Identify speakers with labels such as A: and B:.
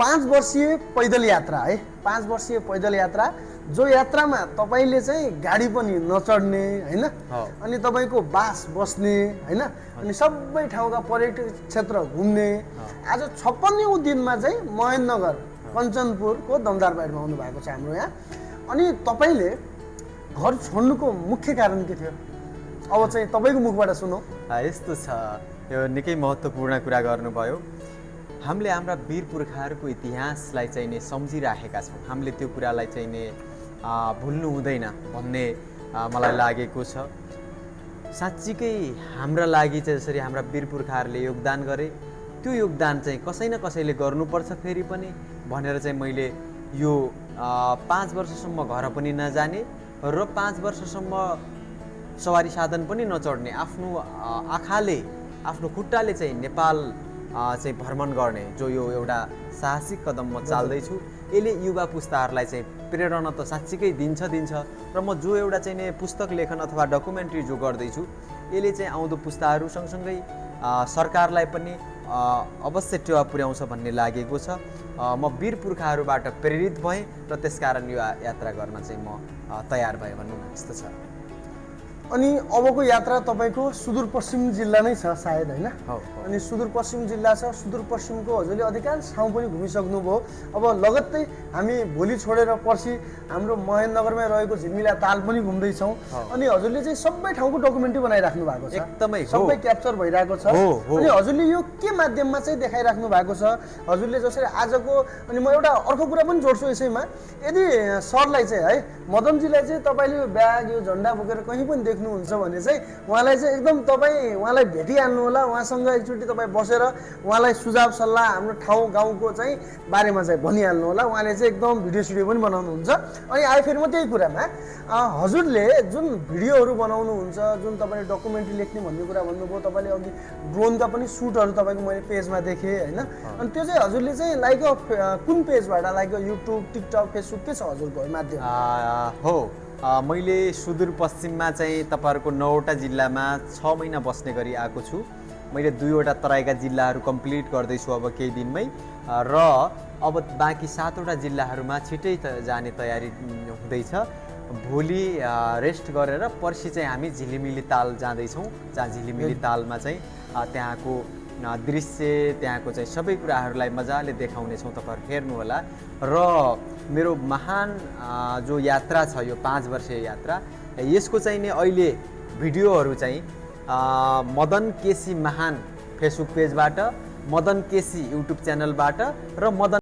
A: 5 वर्षीय पैदल यात्रा है, 5 वर्षीय पैदल यात्रा जो यात्रामा तपाईले चाहिँ गाडी पनि नचढ्ने हैन, अनि तपाईको बास बस्ने हैन, अनि सबै ठाउँका पर्यटक क्षेत्र घुम्ने। आज 56औं दिनमा चाहिँ महेन्द्रनगर कञ्चनपुरको दमदार बारीमा आउनु भएको छ हाम्रो यहाँ। अनि तपाईले घर छोड्नुको मुख्य कारण के थियो? अब चाहिँ तपाईको मुखबाट सुनौ।
B: यस्तो छ, यो निकै महत्त्वपूर्ण कुरा गर्नुभयो। हामीले हाम्रा वीर पुर्खाहरूको इतिहासलाई चाहिँ नि सम्झिराखेका छौँ, हामीले त्यो कुरालाई चाहिँ नि भुल्नु हुँदैन भन्ने मलाई लागेको छ। साँच्चीकै हाम्रा लागि चाहिँ जसरी हाम्रा वीर पुर्खाहरूले योगदान गरे त्यो योगदान चाहिँ कसै न कसैले गर्नुपर्छ फेरि पनि भनेर चाहिँ मैले यो 5 वर्षसम्म घर पनि नजाने र 5 वर्षसम्म सवारी साधन पनि नचढ्ने, आफ्नो आँखाले आफ्नो खुट्टाले चाहिँ नेपाल चाहिँ भ्रमण गर्ने जो यो एउटा साहसिक कदम म चाल्दैछु। यसले युवा पुस्ताहरूलाई चाहिँ प्रेरणा त साँच्चीकै दिन्छ र म जो एउटा चाहिँ नि पुस्तक लेखन अथवा डकुमेन्ट्री जो गर्दैछु यसले चाहिँ आउँदो पुस्ताहरू सँगसँगै सरकारलाई पनि अवश्य टेवा पुर्याउँछ भन्ने लागेको छ। म वीर पुर्खाहरूबाट प्रेरित भएँ र त्यसकारण यो यात्रा गर्न चाहिँ म तयार भएँ भन्नु न, यस्तो छ।
A: अनि अबको यात्रा तपाईको सुदूरपश्चिम जिल्ला नै छ सायद हैन? अनि सुदूरपश्चिम जिल्ला छ, सुदूरपश्चिमको हजुरले अधिकांश ठाउँ पनि घुमिसक्नुभयो। अब लगत्तै हामी भोलि छोडेर पर्सि हाम्रो महेन्द्रनगरमै रहेको झिलमिला ताल पनि घुम्दैछौँ। अनि हजुरले चाहिँ सबै ठाउँको डकुमेन्ट्री बनाइराख्नु भएको छ,
B: एकदमै
A: सबै क्याप्चर भइरहेको छ। अनि हजुरले यो के माध्यममा चाहिँ देखाइराख्नु भएको छ? हजुरले जसरी आजको, अनि म एउटा अर्को कुरा पनि जोड्छु यसैमा, यदि सरलाई चाहिँ है मदनजीलाई चाहिँ तपाईँले यो ब्याग यो झन्डा बोकेर कहीँ पनि देख्नुहुन्छ भने चाहिँ उहाँलाई चाहिँ एकदम तपाईँ उहाँलाई भेटिहाल्नु होला, उहाँसँग एकचोटि तपाईँ बसेर उहाँलाई सुझाव सल्लाह हाम्रो ठाउँ गाउँको चाहिँ बारेमा चाहिँ भनिहाल्नु होला। उहाँले चाहिँ एकदम भिडियो सिडियो पनि बनाउनुहुन्छ। अनि आयो फेरि म त्यही कुरामा, हजुरले जुन भिडियोहरू बनाउनुहुन्छ, जुन तपाईँले डकुमेन्ट्री लेख्ने भन्ने कुरा भन्नुभयो, तपाईँले अघि ड्रोनका पनि सुटहरू तपाईँको मैले पेजमा देखेँ होइन? अनि त्यो चाहिँ हजुरले चाहिँ लाइक कुन पेजबाट, लाइक युट्युब, टिकटक, फेसबुक के छ हजुरको माध्यम?
B: हो, मैले सुदूरपश्चिममा चाहिँ तपाईँहरूको 9वटा जिल्लामा 6 महिना बस्ने गरी आएको छु। मैले 2वटा तराईका जिल्लाहरू कम्प्लिट गर्दैछु अब केही दिनमै, र अब बाँकी 7वटा जिल्लाहरूमा छिटै जाने तयारी हुँदैछ। भोलि रेस्ट गरेर पर्सि चाहिँ हामी झिलिमिली ताल जाँदैछौँ, जहाँ झिलिमिली तालमा चाहिँ त्यहाँको दृश्य, त्यहाँको चाहिँ सबै कुराहरूलाई मजाले देखाउनेछौँ, तपाईँहरू हेर्नुहोला। र मेरो महान जो यात्रा छ यो 5 वर्षीय यात्रा, यसको चाहिँ नि अहिले भिडियोहरू चाहिँ मदन केसी महान फेसबुक पेजबाट, मदन केसी युट्युब च्यानलबाट र मदन